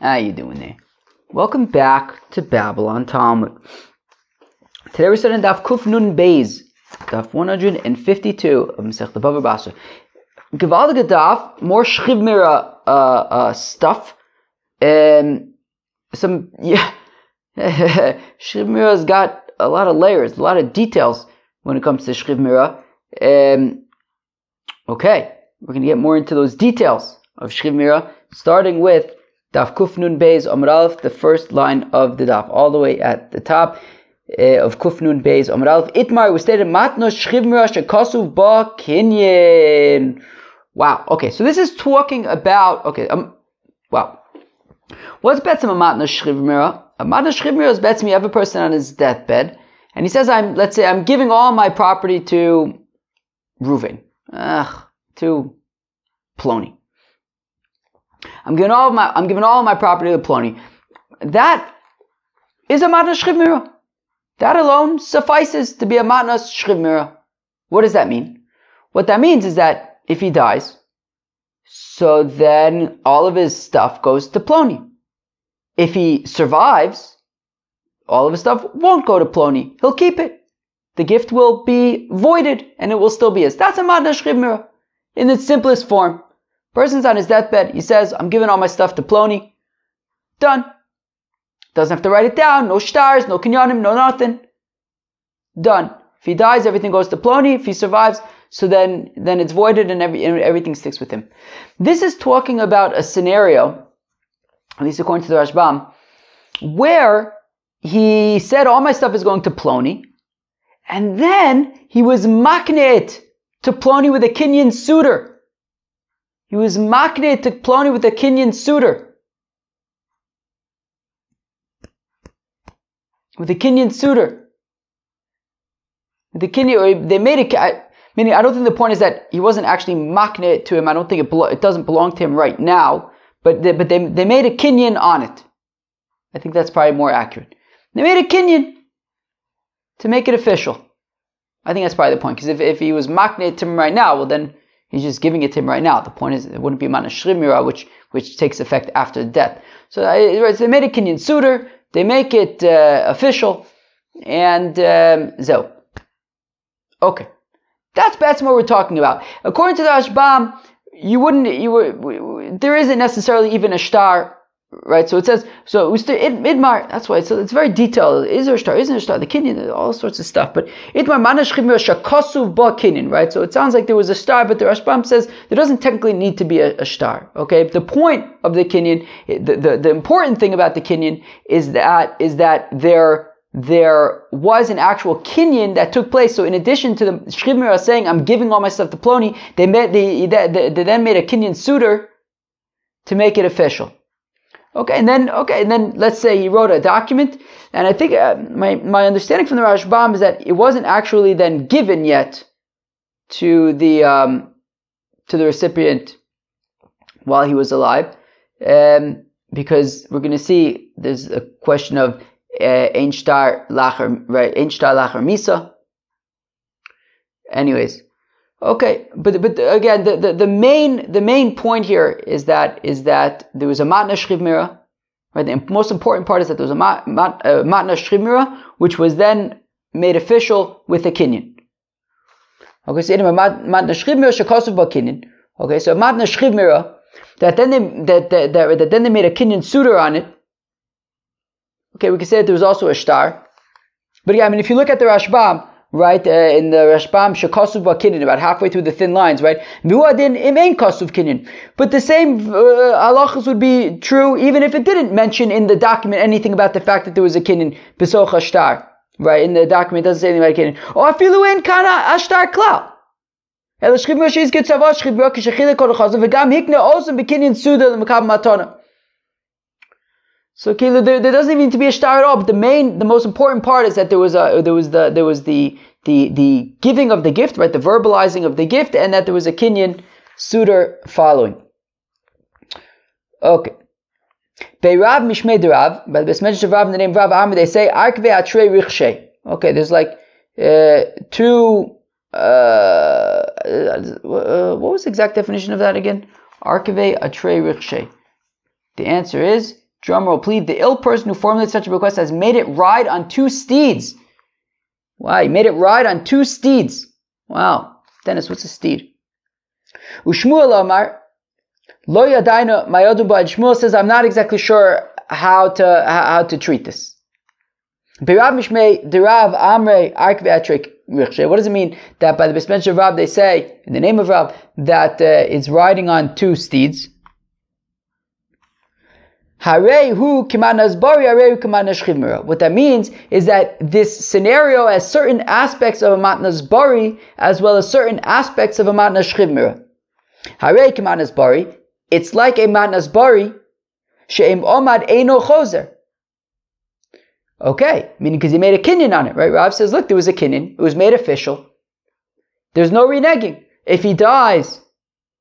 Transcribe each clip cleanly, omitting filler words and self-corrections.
How you doing there? Welcome back to Babylon Talmud. Today we're studying Daf Kuf Nun Beis, Daf 152 of Masechta BavaBasra. Gewaltige Daf, more Schriv stuff. Schriv Mira's got a lot of layers, a lot of details when it comes to Schriv Mira. Okay, we're going to get more into those details of Schriv Mira, starting with Daf Kuf Nun Beis Amud Aleph, the first line of the Daf, all the way at the top of Kuf Nun Beis Amud Aleph. Itmar was stated, Matnos Schriv Mira shekasuv ba kinyan. Wow, okay, so this is talking about, wow. What's Betzim a Matnos Schriv Mira? A Matnos Schriv Mira is Betzim, you have a person on his deathbed, and he says, let's say I'm giving all my property to Reuven, to Ploni. I'm giving all of my property to Ploni. That is a matnas shriv mira. That alone suffices to be a matnas shriv mira. What does that mean? What that means is that if he dies, so then all of his stuff goes to Ploni. If he survives, all of his stuff won't go to Ploni. He'll keep it. The gift will be voided and it will still be his. That's a matnas shriv mira in its simplest form. Person's on his deathbed, he says, I'm giving all my stuff to Ploni. Done. Doesn't have to write it down, no stars, no kinyanim, no nothing. Done. If he dies, everything goes to Ploni. If he survives, so then it's voided and everything sticks with him. This is talking about a scenario, at least according to the Rashbam, where he said all my stuff is going to Ploni, and then he was makneh to Ploni with a kinyan suitor. He was makneh to Ploni with a kinyan suitor. With a kinyan suitor. With a kinyan, or they made it, meaning I don't think the point is that he wasn't actually makneh to him. I don't think it doesn't belong to him right now, but they made a kinyan on it. I think that's probably more accurate. They made a kinyan to make it official. I think that's probably the point, because if he was makneh to him right now, well then he's just giving it to him right now. The point is, it wouldn't be matnas shriv mira, which takes effect after death. So they made a kinyan suitor, they make it official, and so. Okay, that's what we're talking about. According to the Rashbam, there isn't necessarily even a shtar, right? So it says, idmar, that's why it's very detailed. Is there a shtar? Isn't a shtar? The kinyan, all sorts of stuff. But idmar matnas shriv mira shekasuv ba kinyan, right? So it sounds like there was a shtar, but the Rashbam says there doesn't technically need to be a shtar. Okay, the point of the kinyan, the important thing about the kinyan is that there was an actual kinyan that took place. So in addition to the shriv mira saying I'm giving all my stuff to Ploni, they then made a kinyan suitor to make it official. Okay, and then let's say he wrote a document, and I think my understanding from the Rashbam is that it wasn't actually then given yet to the recipient while he was alive, because we're going to see there's a question of ein shtar lacher, right? Ein shtar lacher misa. Anyways. Okay, but again, the main point here is that there was a matnas shriv mira, right? The most important part is that there was a matnas shriv mira, which was then made official with a kinyan. Okay, so matnas shriv mira shekasuv ba kinyan. Okay, so matnas shriv mira that then they made a kinyan suitor on it. Okay, we can say that there was also a shtar, but yeah, I mean, if you look at the Rashbam, right, in the Rashbam, shekasuv ba kinyan, about halfway through the thin lines, right? V'uadin im ein kasuv kinyan. But the same halachas would be true even if it didn't mention in the document anything about the fact that there was a kinyan b'soch hashtar, right? In the document, it doesn't say anything about a kinyan. Or afilu ein kana hashtar klal. El shriv mira she's get tzavah shriv mira k'shechilek kol chazav v'gam hikna osem b'kinyan suda l'mekab matana. So there doesn't even need to be a shtar at all. But the most important part is that there was the giving of the gift, right? The verbalizing of the gift, and that there was a kinyan suitor following. Okay. Bei Rav Mishmei de Rav, by the Besmedrish of Rav in the name of Rav Ahmed, they say Arkve Atrei Richshei. Okay, there's like two. What was the exact definition of that again? Arkve Atrei Richshei. The answer is drumroll please, the ill person who formulated such a request has made it ride on 2 steeds. Wow, he made it ride on 2 steeds. Wow. Dennis, what's a steed? Ushmuel Amar, Lo Yadaina Mayodun Ba. Shmuel says, I'm not exactly sure how to treat this. Birav Mishmei, Dirav Amrei, Arkve Atrik Rikshe. What does it mean that by the besmention of Rav they say, in the name of Rav, that it's riding on 2 steeds? What that means is that this scenario has certain aspects of a matnas bari as well as certain aspects of a matnas shchivmira. It's like a matnas bari she'im omad eino chozer. Okay, meaning because he made a kinyan on it, right? Rav says, look, there was a kinyan, it was made official. There's no reneging. If he dies,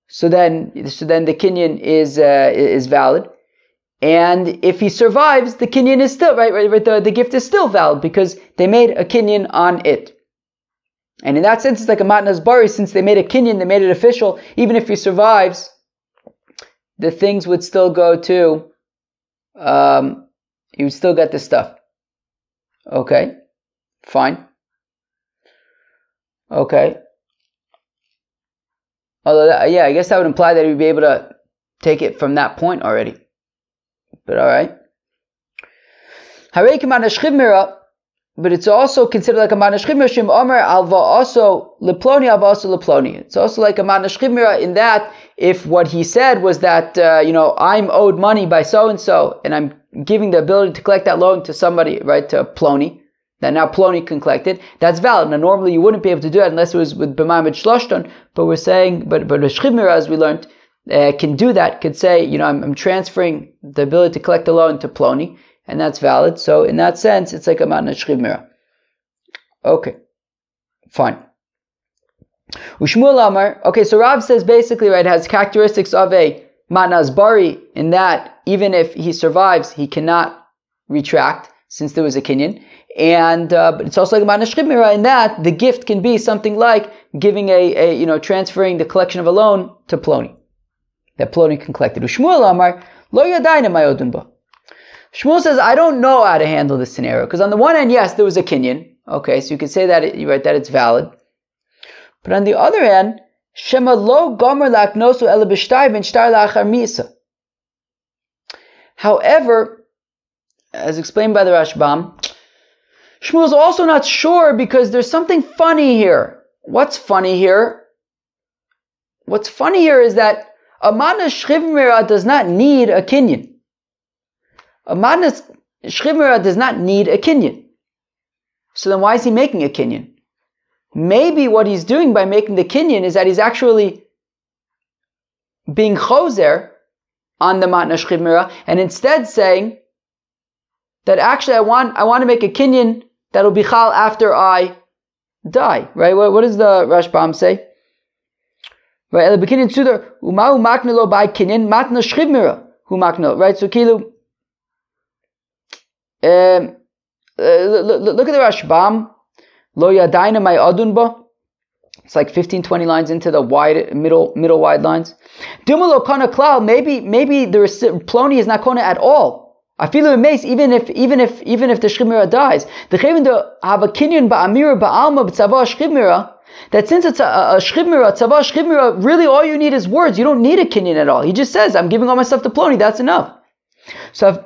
so then the kinyan is valid. And if he survives, the kinyan is still, right, the gift is still valid because they made a kinyan on it. And in that sense, it's like a matnas bari, since they made a kinyan, they made it official, even if he survives, the things would still go to, he would still get the stuff. Okay, fine. Okay. Although, I guess that would imply that he would be able to take it from that point already. But alright. But it's also considered like a matnas shchivmira shim omer alva also leploni alva also leploni. It's also like a matnas shchivmira in that if what he said was that I'm owed money by so and so, and I'm giving the ability to collect that loan to somebody, right, to Ploni, that now Ploni can collect it, that's valid. Now normally you wouldn't be able to do that unless it was with b'ma'amid shloshton, but we're saying, but a shchivmira, as we learned, can do that, could say, I'm transferring the ability to collect the loan to Ploni, and that's valid. So in that sense, it's like a matnas shchivmira. Okay, fine. Ushmuel Amar, okay, so Rav says basically, right, has characteristics of a matnas bari in that even if he survives, he cannot retract since there was a kinyan. And but it's also like a matnas shchivmira in that the gift can be something like giving transferring the collection of a loan to Ploni, that Ploni can collect it. Ushmuel Amar, Lo Yadaina Mayodun Ba. Shmuel says, I don't know how to handle this scenario, because on the one hand, yes, there was a kinyan. Okay, so you could say that that it's valid. But on the other hand, Shema lo gomer laknosu ele b'shtar v'nshtar la'achar misa. However, as explained by the Rashbam, Shmuel's also not sure because there's something funny here. What's funny here? What's funny here is that a matnas shchivmira does not need a kinyan. A matnas shchivmira does not need a kinyan. So then why is he making a kinyan? Maybe what he's doing by making the kinyan is that he's actually being chozer on the matnas shchivmira and instead saying that actually I want to make a kinyan that'll be chal after I die. Right? What does the Rashbam say? Right? El bekinyan sudar umahu maknelo by kinyan matnas shchivmira hu maknelo. Right? So kilu. Look at the Rashbam. Lo yadaina may adun ba. It's like 15-20 lines into the middle wide lines. Duma lo kana klal. Maybe the Ploni is not kona at all. I feel it makes even if the shchivmira dies. The chayvin to have a kinyan ba'amira ba'alma b'tzava shchivmira. That since it's a shchivmira, tzava shchivmira, really all you need is words. You don't need a kinyan at all. He just says, I'm giving all my stuff to Ploni. That's enough. Hoil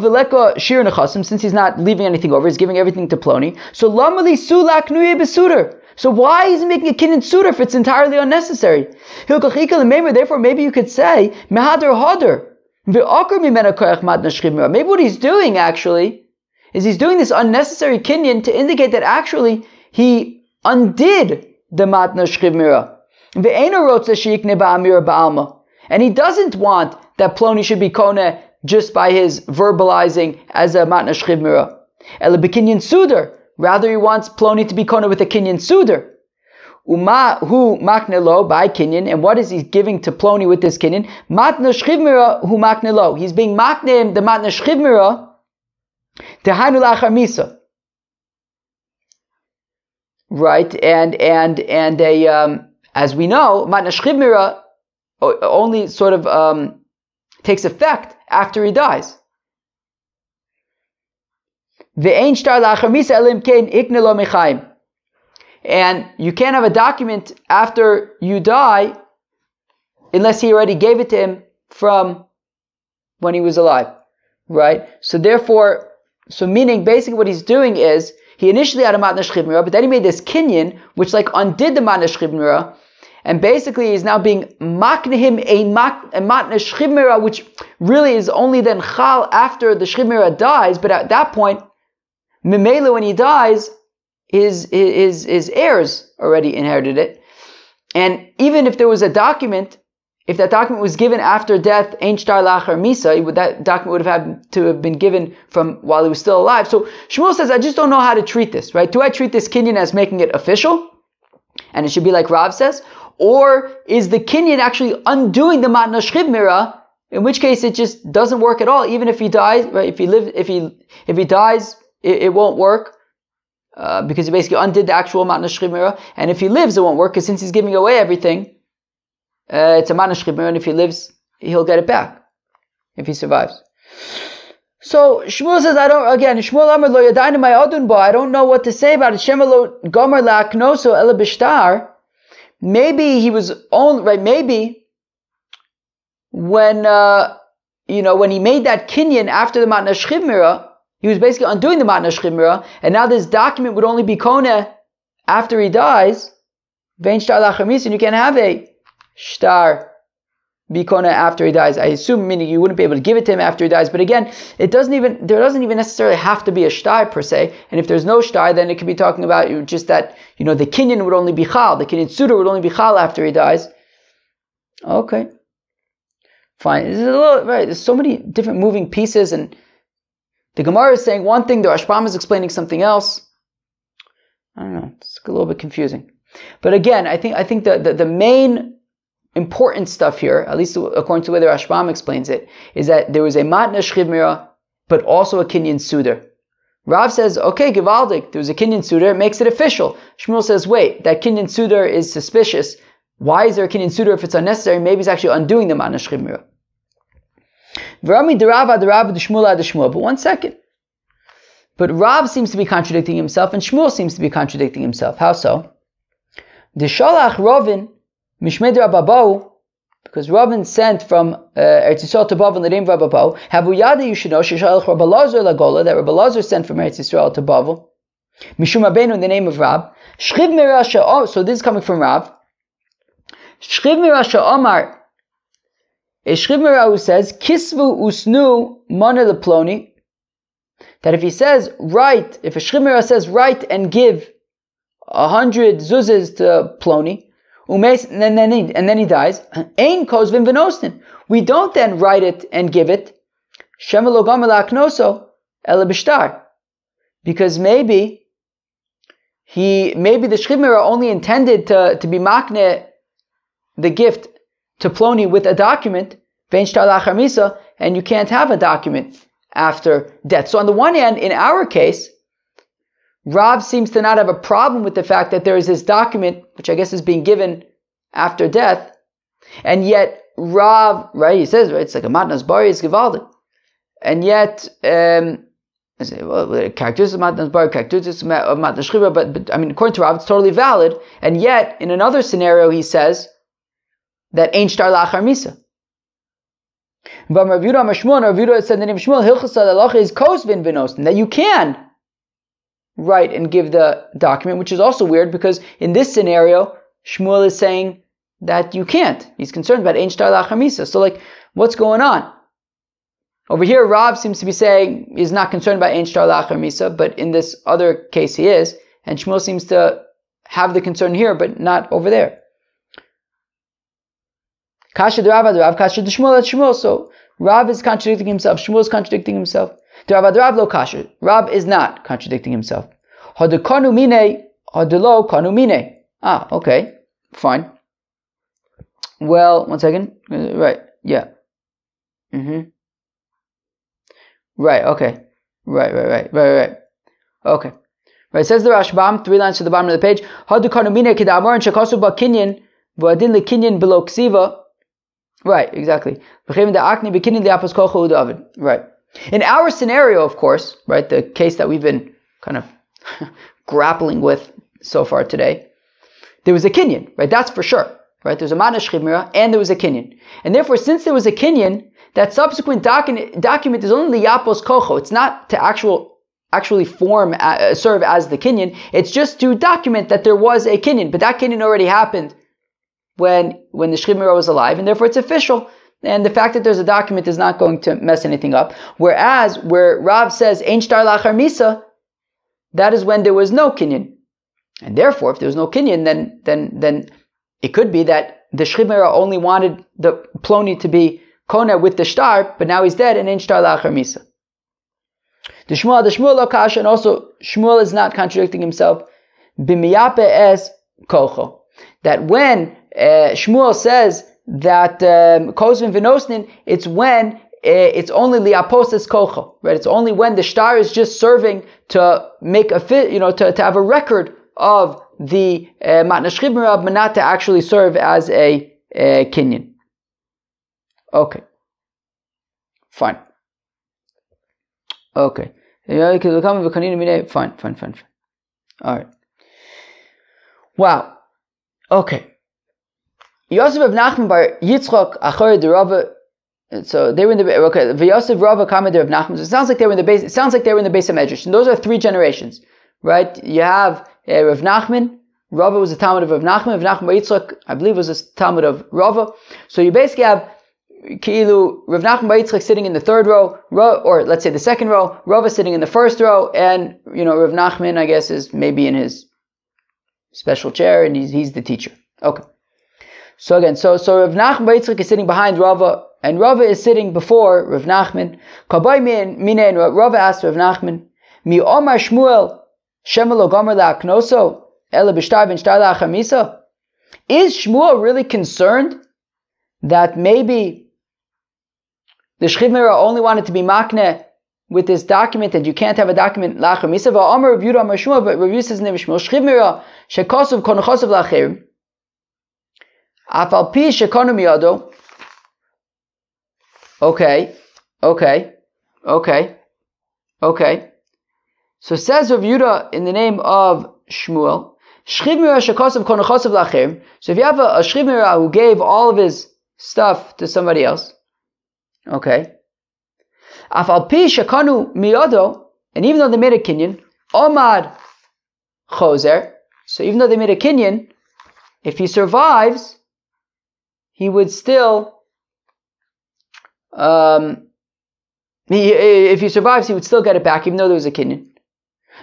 vileka shir nechasim, since he's not leaving anything over, he's giving everything to Ploni. So lamali sulak nuye besuder. So why is he making a kinyan suder if it's entirely unnecessary? Therefore, maybe you could say mehadar hadar v'akar mimena koyach matnas shchivmira. Maybe what he's doing actually is he's doing this unnecessary kinyan to indicate that actually he undid the matnas shchivmira. Ve'ena rotza sheikne ba'amira ba'alma, and he doesn't want that Ploni should be kone just by his verbalizing as a matnas shchivmira. Ele b'kinyan suder. Rather, he wants Ploni to be kona with a kinyan suder. Uma hu maknelo by kinyan, and what is he giving to Ploni with this kinyan? Matnas shchivmira hu maknelo. He's being maknem the matnas shchivmira tehainu lachar misa. Right, and as we know, matnas shchivmira only sort of takes effect after he dies. And you can't have a document after you die unless he already gave it to him from when he was alive, right? So therefore, meaning basically what he's doing is, he initially had a matna shchib, but then he made this kinyan, which like undid the matna shchib, and basically he's now being makne him a matna shchib, which really is only then chal after the shchib dies, but at that point, Mimela, when he dies, his heirs already inherited it. And even if there was a document, if that document was given after death, Ein Shtar Lachar Misa, that document would have had to have been given from while he was still alive. So Shmuel says, I just don't know how to treat this, right? Do I treat this kinyan as making it official? And it should be like Rav says? Or is the kinyan actually undoing the Matna Shchib Mira, in which case it just doesn't work at all, even if he dies, right? If he dies, it won't work, because he basically undid the actual Matna Shchib Mira. And if he lives, it won't work, because since he's giving away everything, it's a Matna Shchib Mira, and if he lives, he'll get it back, if he survives. So Shmuel says, Shmuel Amar lo yadayna my adun ba, I don't know what to say about it. Shema lo gomer la'aknoso ela b'shtar. Maybe he was only, right, maybe when he made that kinyan after the Matna Shchib Mira, he was basically undoing the Matna Shchib Mira, and now this document would only be kone after he dies. Vein shtar lachar misa, and you can't have a shtar bikona after he dies. I assume, meaning you wouldn't be able to give it to him after he dies. But again, there doesn't even necessarily have to be a shtar per se. And if there's no shtar, then it could be talking about just that, the kinyan would only be chal, the kinyan suda would only be chal after he dies. Okay, fine. This is a little, right? There's so many different moving pieces, and the Gemara is saying one thing, the Rashbam is explaining something else. I don't know. It's a little bit confusing. But again, I think the main important stuff here, at least according to the way the Rashbam explains it, is that there was a matna shchib mira, but also a kinyan suder. Rav says, okay, Givaldik, there was a kinyan suder, it makes it official. Shmuel says, wait, that kinyan suder is suspicious. Why is there a kinyan suder if it's unnecessary? Maybe it's actually undoing the matna shchib mira. But one second. But Rav seems to be contradicting himself, and Shmuel seems to be contradicting himself. How so? The Shalach Rovin Mishmed Rababau, because Ravin sent from Eretz Yisrael to Bavel in the name of Rababau. Havuyada, you should know, Shishalach Rabbalazar Lagola, that Rabbalazar sent from Eretz Yisrael to Bavel. Mishum Rabbeinu in the name of Rab. Shchiv Mira Sha'omar, so this is coming from Rav. Shchiv Mira Sha'omar, a Shchiv Mira who says, Kisvu Usnu Mana Leploni, that if he says, write, if a Shchiv Mira says, write and give 100 zuzes to Ploni, and then he dies. Ein kozvin v'nostin. We don't then write it and give it. Shema lo gomer la'aknoso ela b'shtar. Because maybe the Shchiv Mira only intended to be makne the gift to Ploni with a document, vein shtar lachar misa, and you can't have a document after death. So on the one hand, in our case, Rav seems to not have a problem with the fact that there is this document, which I guess is being given after death, and yet Rav, right, he says, right, it's like a matnas bari, it's givaldik, and yet, characteristics of matnas bari, characteristics of matnas shchiva, but I mean, according to Rav, it's totally valid, and yet, in another scenario, he says that ein shtar lachar misa. But Rav Yehuda said in the name of Shmuel, hilchas halacha is kosvin v'nostin, that you can write and give the document, which is also weird because in this scenario, Shmuel is saying that you can't. He's concerned about ein shtar lachar misa. So what's going on? Over here, Rav seems to be saying he's not concerned about ein shtar lachar misa, but in this other case he is, and Shmuel seems to have the concern here, but not over there. Kasha de Rav, kasha de Shmuel at Shmuel. So Rav is contradicting himself, Shmuel is contradicting himself. Rav lo kasha. Rav is not contradicting himself. Hadekanu mine, hadelo kanu mine. Ah, okay, fine. Well, one second. Right, yeah. Right, okay. Right. Okay. Right, says the Rashbam, 3 lines to the bottom of the page. Hadekanu mine kedamar and shakasu ba kinyan v'adin le kinyan below ksiva Right, exactly. Right. In our scenario, of course, right, the case that we've been kind of grappling with so far today, there was a kinyan, right? That's for sure, right? There's a matna shchivmira and there was a kinyan. And therefore, since there was a kinyan, that subsequent document is only yapos kocho. It's not to actually serve as the kinyan. It's just to document that there was a kinyan. But that kinyan already happened when the shchivmira was alive, and therefore it's official. And the fact that there's a document is not going to mess anything up. Whereas, where Rav says, Ein shtar lachar misa, that is when there was no kinyan. And therefore, if there was no kinyan, then it could be that the shchivmira only wanted the ploni to be kona with the shtar, but now he's dead, and Ein shtar lachar misa. The Shmuel lo kasha, and also Shmuel is not contradicting himself. B'miyape es kocho. That when Shmuel says that kozvin v'nosnin, it's when it's only liaposes kocho, right? It's only when the shtar is just serving to make a fit, to have a record of the matna shchivmira, but not to actually serve as a kinyan. Okay, fine. Okay, fine. All right. Wow. Okay. Yosef of Nachman bar Yitzchok achor de Rava. So they were in the Yosef Rava Kamed of Nachman. So it sounds like they were in the base. It sounds like they were in the base of Medrash. And those are 3 generations, right? You have Rav Nachman. Rava was a Talmud of Rav Nachman. Rav Nachman bar Yitzchok, I believe, was a Talmud of Rava. So you basically have Ki'ilu Rav Nachman bar Yitzchok sitting in the 3rd row, or let's say the 2nd row. Rava sitting in the 1st row, and Rav Nachman, I guess, is maybe in his special chair, and he's the teacher. Okay. So again, so Rav Nachman bar Yitzchak is sitting behind Rava, and Rava is sitting before Rav Nachman. Kabay minen, Rava asked Rav Nachman, Mi Omar Shmuel Shemelo Gomer LaAknoso Ela B'Shtar Ben Shtar LaAchar Misa? Is Shmuel really concerned that maybe the shchivmira only wanted to be makne with this document, and you can't have a document LaAchar Misa? Va'Amar Rav Yehuda Amar Shmuel, but Rav Yehuda says in the name of Shmuel, shchivmira shekosov konochosov LaAcherim Afal pi shekonu miyado. Okay. So says Rav Yehuda in the name of Shmuel, shchivmira shekosov konochosov LaAcherim. So if you have a shchivmira who gave all of his stuff to somebody else, okay. Afal pi shekonu miyado, and even though they made a kinyan, omad choser. So even though they made a kinyan, if he survives, he would still, if he survives, he would still get it back, even though there was a kinyan.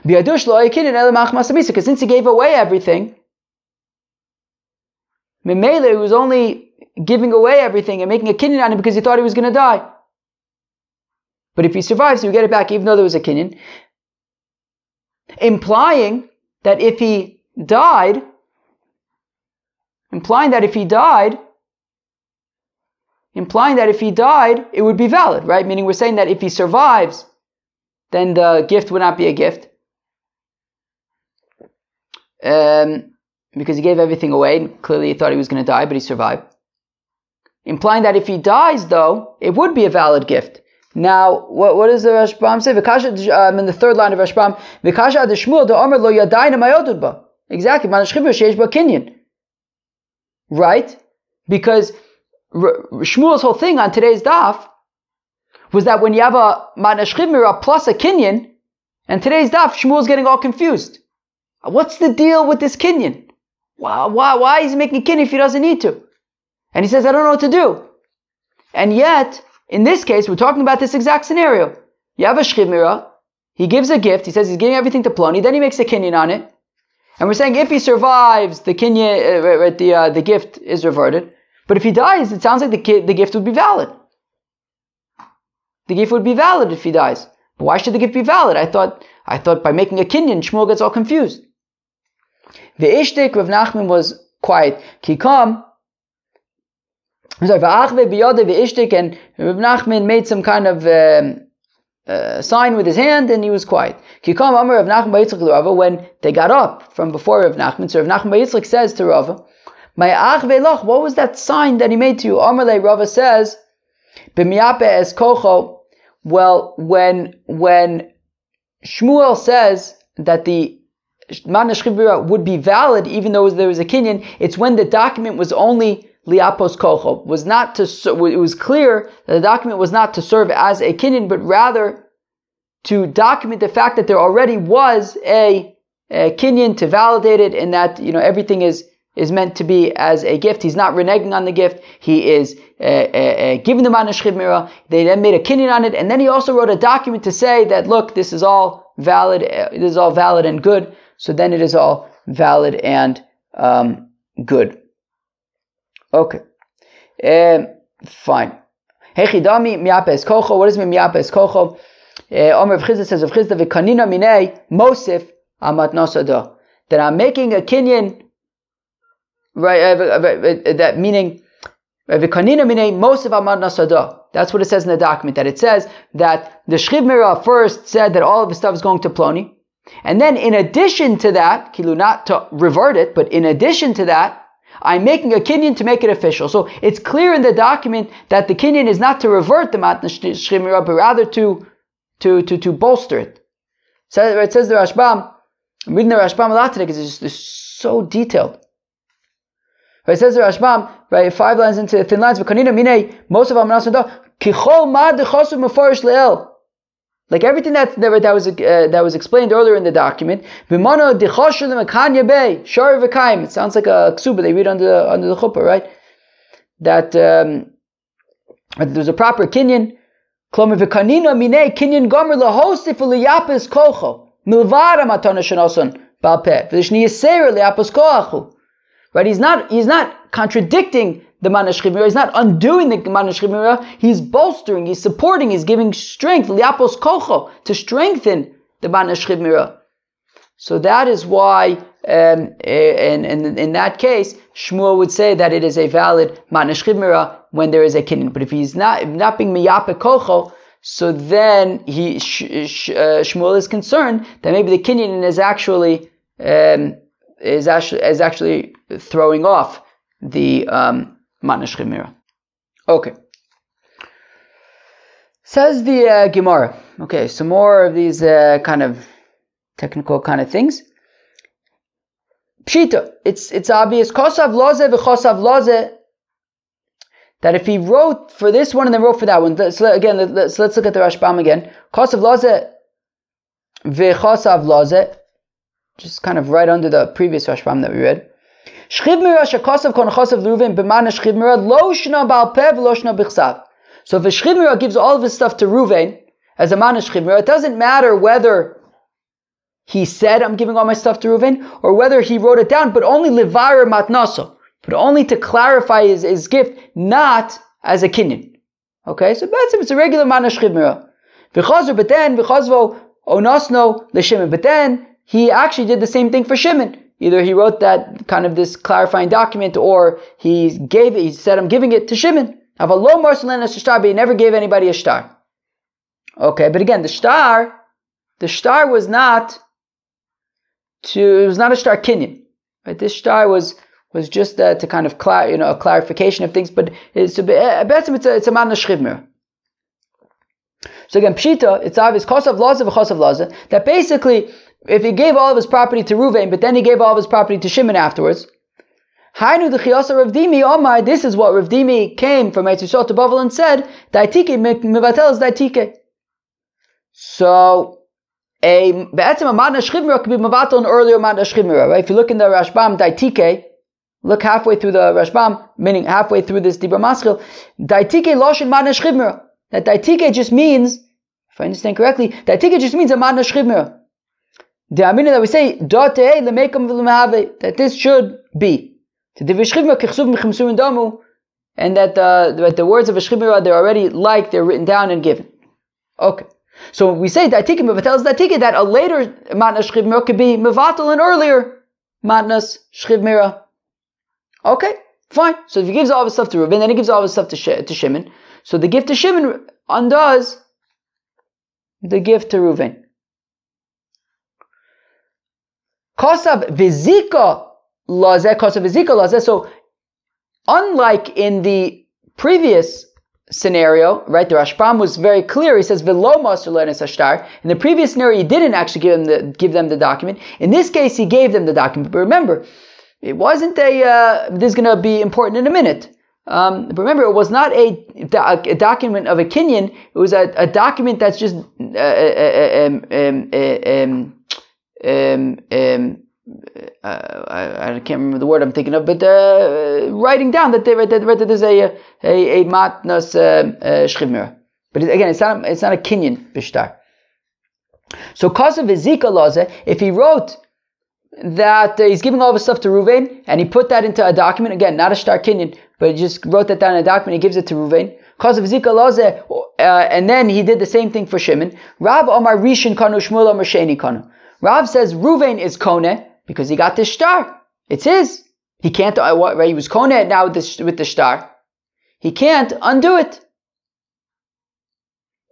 Because since he gave away everything, Memele, he was only giving away everything and making a kinyan on him because he thought he was going to die. But if he survives, he would get it back, even though there was a kinyan. Implying that if he died, it would be valid, right? Meaning we're saying that if he survives, then the gift would not be a gift. Because he gave everything away, and clearly he thought he was going to die, but he survived. Implying that if he dies, though, it would be a valid gift. Now, what does the Rashbam say? In the 3rd line of Rashbam, V'kasha ad Shmuel de'omer lo yadayna mayodud ba. Exactly, man shchivmira sheish ba kinyan. Right? Because Shmuel's whole thing on today's daf was that when you have a matna shchivmira plus a kinyan, and today's daf, Shmuel's getting all confused. What's the deal with this kinyan? Why is he making a kinyan if he doesn't need to? And he says, I don't know what to do. And yet, in this case, we're talking about this exact scenario. You have a shchivmira, he gives a gift, he says he's giving everything to Ploni, then he makes a kinyan on it. And we're saying if he survives, the kinyan, the gift is reverted. But if he dies, it sounds like the gift would be valid. The gift would be valid if he dies. But why should the gift be valid? I thought by making a kinyan, Shmuel gets all confused. The ishtik, Rav Nachman was quiet. Kikam, and Rav Nachman made some kind of sign with his hand, and he was quiet. Kikam Amar Rav Nachman bar Yitzchak Rava, when they got up from before Rav Nachman, so Rav Nachman bar Yitzchak says to Rava, What was that sign that he made to you? Amarle, Rava says, B'miyape es kocho. Well, when Shmuel says that the Matnas Shchiv Mira would be valid even though there was a kinyan, it's when the document was only liapos kocho. It was clear that the document was not to serve as a kinyan, but rather to document the fact that there already was a kinyan, to validate it, and that everything is meant to be as a gift. He's not reneging on the gift. He is giving the Matnas Shchiv Mira. They then made a kinyan on it, and then he also wrote a document to say that, look, this is all valid. It is all valid and good. So then it is all valid and good. Okay. Fine. Hechidami miapes kocho. What does it mean miapes kocho? Omer of Chizda says of Chizda v'kanina minei mosif amat nosada. That I'm making a kinyan, right? That meaning v'kanina minei mosif amat nosada. That's what it says in the document. That it says that the Shchiv Mira first said that all of the stuff is going to Ploni, and then in addition to that, kilu, not to revert it, but in addition to that, I'm making a kinyan to make it official. So it's clear in the document that the kinyan is not to revert the Matnas Shchiv Mira, but rather to bolster it. So it says the Rashbam. I'm reading the Rashbam a lot today because it's so detailed. Right, it says the Rashbam, right, 5 lines into the thin lines. V'kanina minei most of amnasada kichol ma dechosu mefarish le'el. Like everything that was explained earlier in the document. V'mano dechoshu lemekanya bei shari v'kaim. It sounds like a ksuba they read under the chuppah, right? That there's a proper kinyan. Klomer v'kanina minei kinyan gomer lahosif v'liyapis kocho milvara matana shenoson balpeh v'lishni yiseir liyapis koachu. Right? He's not contradicting the Matnas Shchiv Mira. He's not undoing the Matnas Shchiv Mira. He's bolstering, he's supporting, he's giving strength, liapos kocho, to strengthen the Matnas Shchiv Mira. So that is why, in that case, Shmuel would say that it is a valid Matnas Shchiv Mira when there is a kinyan. But if he's not being miyape kocho, so then Shmuel is concerned that maybe the kinyan is actually throwing off the Matnas Shchiv Mira. Okay. Says the Gemara. Okay, some more of these kind of technical kind of things. Pshita, it's obvious. Kosav loze v'chosav loze. That if he wrote for this one and then wrote for that one. So again, let's look at the Rashbam again. Kosav loze v'chosav loze. Just kind of right under the previous Rashbam that we read. Shchiv Mira shekosav kon chosav l'Ruven b'Matnas Shchiv Mira lo shna ba'al peh v'lo shna b'chsav. So if a Shchiv Mira gives all of his stuff to Ruven as a Matnas Shchiv Mira, it doesn't matter whether he said I'm giving all my stuff to Ruven or whether he wrote it down, but only levarer matnaso, but only to clarify his gift, not as a kinyan. Okay, so it's a regular Matnas Shchiv Mira. V'chazor b'ten v'chazvo onosno l'Shimon. But then he actually did the same thing for Shimon. Either he wrote that kind of this clarifying document, or he said, I'm giving it to Shimon. But he never gave anybody a shtar. Okay, but again, the shtar was not it was not a shtar kinyan. Right? This shtar was just to kind of a clarification of things, but it's a Matnas Shchiv Mira. So again, pshita, it's obvious, kosav laza v'chosav laza, that basically, if he gave all of his property to Ruvain, but then he gave all of his property to Shimon afterwards, Hainu d'chiyasa Rav Dimi Omar, this is what Rav Dimi came from Eretz Yisrael to Bavel and said, Daitike mevatel is daitike. So, be'etzem a Matnas Shchiv Mira could be mevatel an earlier Matnas Shchiv Mira, right? If you look in the Rashbam, daitike, look halfway through the Rashbam, meaning halfway through this Dibra Maschil, daitike loshin Matnas Shchiv Mira. That daitike just means, if I understand correctly, daitike just means a Matnas Shchiv Mira. The amina that we say, that this should be. And that the words of a Shchiv Mira, they're already they're written down and given. Okay. So when we say daitike mevatel is daitike, that a later Matnas Shchiv Mira could be mevatel an earlier Matnas Shchiv Mira. Okay, fine. So if he gives all of his stuff to Reuven, then he gives all of his stuff to Shimon. So the gift to Shimon undoes the gift to Reuven. Kosav vizika laze. So unlike in the previous scenario, right? The Rashbam was very clear. He says, "V'lo maser le'nes hashtar." In the previous scenario, he didn't actually give them the document. In this case, he gave them the document. But remember, it wasn't this is going to be important in a minute. But remember, it was not a document of a kinyan. It was a document that's just I can't remember the word I'm thinking of, but writing down that there's a matnas shchivmira. But again, it's not a kinyan bishtar. So kasav v'zika laze, if he wrote that he's giving all of his stuff to Ruvain and he put that into a document, again, not a shtar kinyan, but he just wrote that down in a document, he gives it to Ruvain. Kasav v'zika laze, and then he did the same thing for Shimon. Rav Amar Rishon Kanu, Shmuel Amar Sheni Kanu. Rav says Ruvain is koneh because he got this shtar. It's his. He can't, right? He was koneh now with the shtar. He can't undo it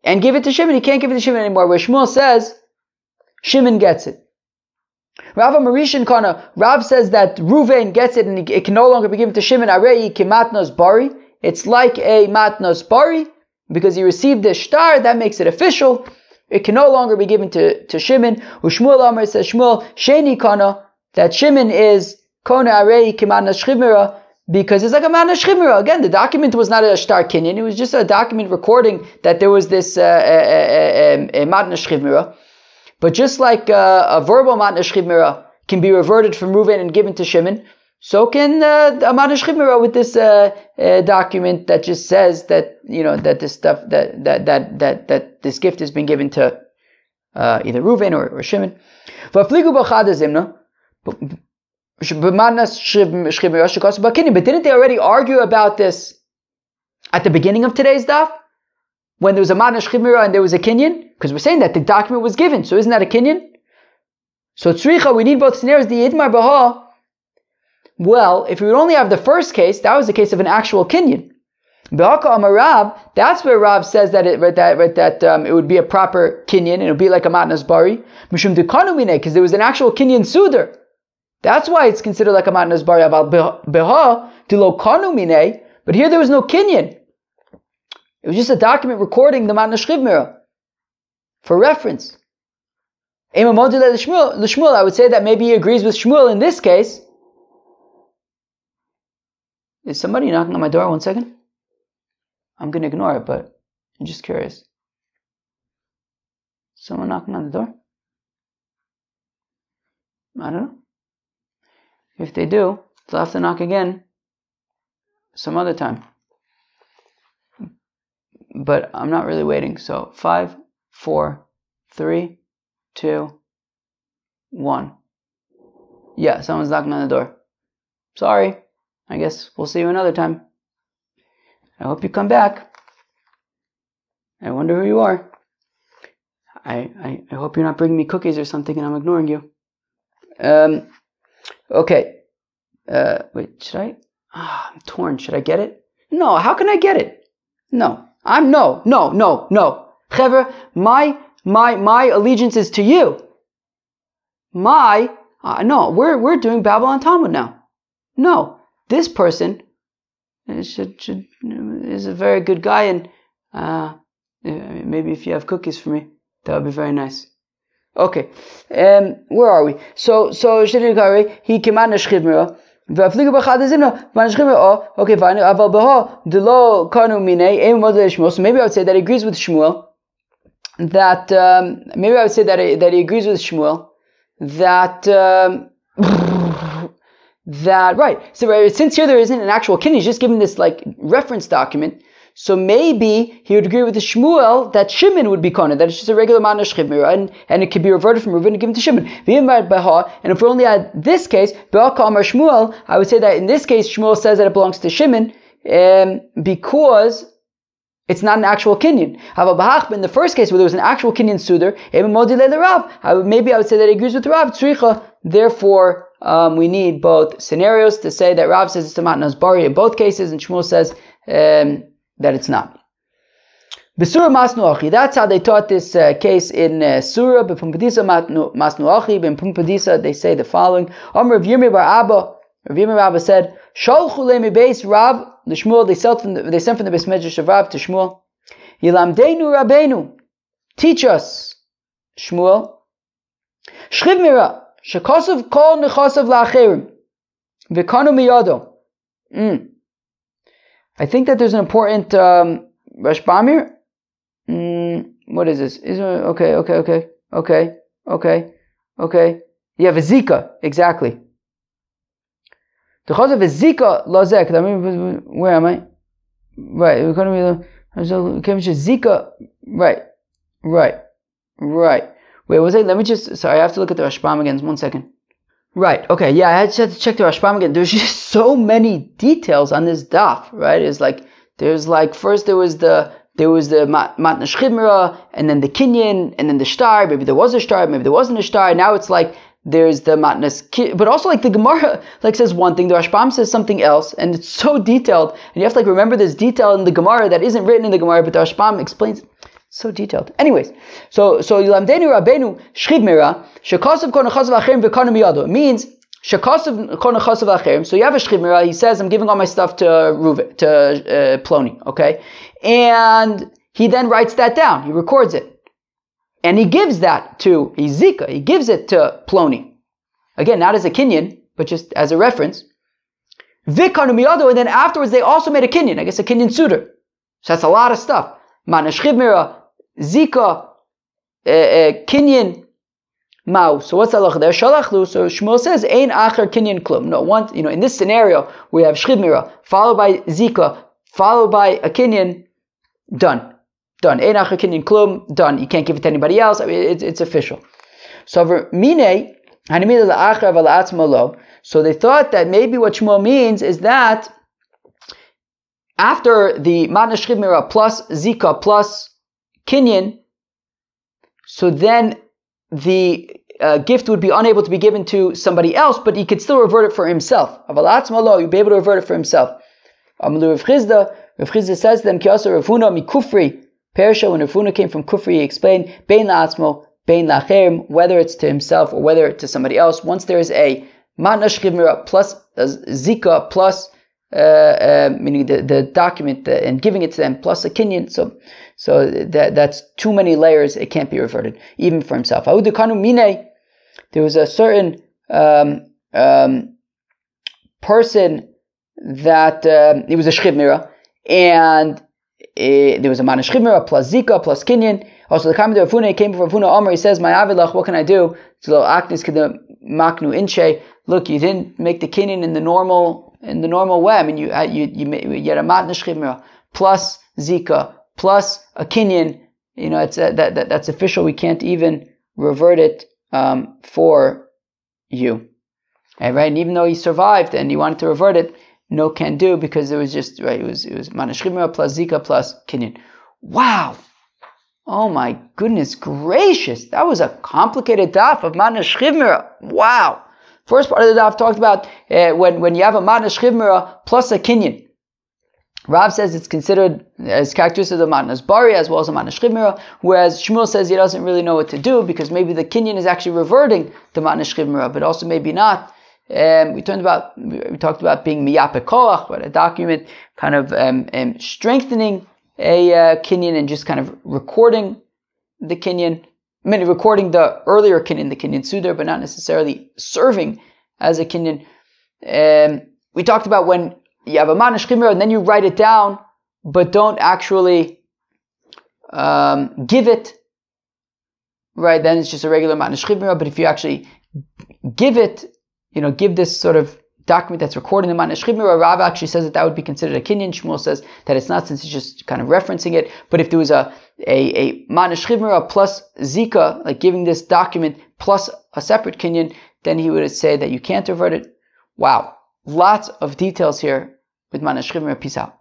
and give it to Shimon. He can't give it to Shimon anymore. Where Shmuel says Shimon gets it. Rav Amarishan Kana, Rav says that Ruvain gets it and it can no longer be given to Shimon. Arei kimatnos bari. It's like a matnos bari because he received the shtar. That makes it official. It can no longer be given to Shimon. Ushmuel Amar says Shmuel Sheni Kana, that Shimon is Kona Arei Kimatnas Shchivmira because it's like a Matnas Shchivmira. Again, the document was not a shtar kinyan. It was just a document recording that there was this Matnas Shchivmira. But just like a verbal Matnas Shchivmira can be reverted from Reuven and given to Shimon, so can a Matnas Shchivmira with this document that just says that that this stuff that this gift has been given to either Reuven or Shimon. But didn't they already argue about this at the beginning of today's daf? When there was a Matnas Shchivmira and there was a kinyan? Because we're saying that the document was given, so isn't that a kinyan? So tzricha, we need both scenarios. The Yidmar Baha. Well, if we would only have the first case, that was the case of an actual kinyan. B'haka Amar Rab, that's where Rab says that it would be a proper kinyan, and it would be like a matnas bari. Mishum dekanu mine, because there was an actual kinyan suder. That's why it's considered like a matnas bari. About beha dilo kanu mine, but here there was no kinyan. It was just a document recording the matnas shchivmira for reference. I would say that maybe he agrees with Shmuel in this case. Is somebody knocking on my door? 1 second. I'm going to ignore it, but I'm just curious. Someone knocking on the door? I don't know. If they do, they'll have to knock again some other time. But I'm not really waiting. So 5, 4, 3, 2, 1. Yeah, someone's knocking on the door. Sorry. I guess we'll see you another time. I hope you come back. I wonder who you are. I hope you're not bringing me cookies or something and I'm ignoring you. Okay. Wait, should I? I'm torn. Should I get it? No, how can I get it? No. No. Chevra, my allegiance is to you. No, we're doing Babylon Talmud now. No. This person is a very good guy, and maybe if you have cookies for me, that would be very nice. Okay, where are we? So he kiman shchivmira. Okay, fine. So maybe I would say that he agrees with Shmuel. That maybe I would say that he agrees with Shmuel. That right. So since here there isn't an actual kinyan, he's just given this like reference document. So maybe he would agree with the Shmuel that Shimon would be koneh, that it's just a regular matnas shchivmira, and it could be reverted from Reuven and given to Shimon. And if we only had this case, Be'aka Amar Shmuel, I would say that in this case Shmuel says that it belongs to Shimon because it's not an actual kinyan. But in the first case where there was an actual kinyan suder, maybe I would say that he agrees with Rav. Therefore, we need both scenarios to say that Rav says it's a matnas bari in both cases, and Shmuel says that it's not. Besura masnuachi. That's how they taught this case in Surah. B'pumpadisa masnuachi. B'pumpadisa they say the following: Amr of Yirmi bar Abba Rav Yirmiyah Rabbah said, Sholchu le mi beis Rav l'Shmuel, they sent from the Beis Medrash of Rav to Shmuel. Yilamdeinu Rabbeinu, teach us, Shmuel. Shchiv mira, shekosov kol nechosav la'acherim, v'kanu miyado. I think that there's an important Rashbam here. What is this? Okay. Yeah, v'zika, exactly. The chaz of v'zika lazek. Where am I? Right. Zika. Right. Wait, was it? Let me just. Sorry, I have to look at the Rashbam again. 1 second. Right. Okay. Yeah, I had to check the Rashbam again. There's just so many details on this daf. Right. It's like first there was the matna shchimra, and then the kinyan, and then the shtar. Maybe there was a shtar, maybe there wasn't a shtar. Now it's like there's the matnas, but also like the Gemara says one thing, the Rashbam says something else, and it's so detailed, and you have to remember this detail in the Gemara that isn't written in the Gemara, but the Rashbam explains. So detailed. Anyways, so Yilamdeinu Rabbeinu Shchiv mira shekasav kol nechasav acherim v'kanu miyado. It means shekasav kol nechasav acherim. So you have a Shchiv mira. He says, I'm giving all my stuff to Ploni. Okay, and he then writes that down. He records it. And he gives that to Zika. He gives it to Ploni. Again, not as a kinyan, but just as a reference. Vikanu miyado, and then afterwards they also made a kinyan. I guess a kinyan suitor. So that's a lot of stuff. Mana shchiv mira, Zika, kinyan, mau. So what's halacha there? Shalachlu. So Shmuel says, ein acher kinyan klum. No, in this scenario, we have shchiv mira, followed by Zika, followed by a kinyan, done. Ein acher kinyan klum, done. You can't give it to anybody else. I mean, it's official. So mine, hanimila la'acher v'la'atzma lo. So they thought that maybe what Shmuel means is that after the matna shchiv mira plus Zika plus kinyan, so then the gift would be unable to be given to somebody else, but he could still revert it for himself. Avalatzma lo, you'd be able to revert it for himself. Amalu Rav Chizda says to them, Ki asa Rav Huna mi Kufri, Persha, when Rav Huna came from Kufri, he explained, Bein la'atzmo, bein la'acherim, whether it's to himself or whether it's to somebody else. Once there is a matna shchiv mira plus Zika plus meaning the document and giving it to them plus a kinyan, so that's too many layers. It can't be reverted even for himself. There was a certain person that it was a shchiv mira, and there was a man shchiv mira plus Zika plus kinyan. Also, the comment of Rav Huna came from Rav Huna Omer. He says, "My avilach, what can I do?" Look, you didn't make the kinyan in the normal way. I mean, you had a matna shchiv mira plus Zika plus a kinyan. It's that's official. We can't even revert it for you. Right? And even though he survived and he wanted to revert it, no can do, because it was just right. It was matna shchiv mira plus Zika plus kinyan. Wow. Oh my goodness gracious. That was a complicated daf of matna shchiv mira. Wow. First part of the daf talked about when you have a matna shchiv mira plus a kinyan. Rav says it's considered as characteristic of the matnas bari as well as a matna shchiv mira, whereas Shmuel says he doesn't really know what to do because maybe the kinyan is actually reverting the matna shchiv mira, but also maybe not. We talked about being miyape koach, but a document kind of strengthening a kinyan and just kind of recording the kinyan. I mean, recording the earlier kinyan, the kinyan sudar, but not necessarily serving as a kinyan. We talked about when you have a matna shchiv mira and then you write it down, but don't actually give it. Right, then it's just a regular matna shchiv mira. But if you actually give it, give this sort of document that's recording the matna shchiv mira, Rav actually says that would be considered a kinyan. Shmuel says that it's not, since he's just kind of referencing it. But if there was a matna shchiv mira plus Zika, like giving this document plus a separate kinyan, then he would say that you can't revert it. Wow, lots of details here with matna shchiv mira. Peace out.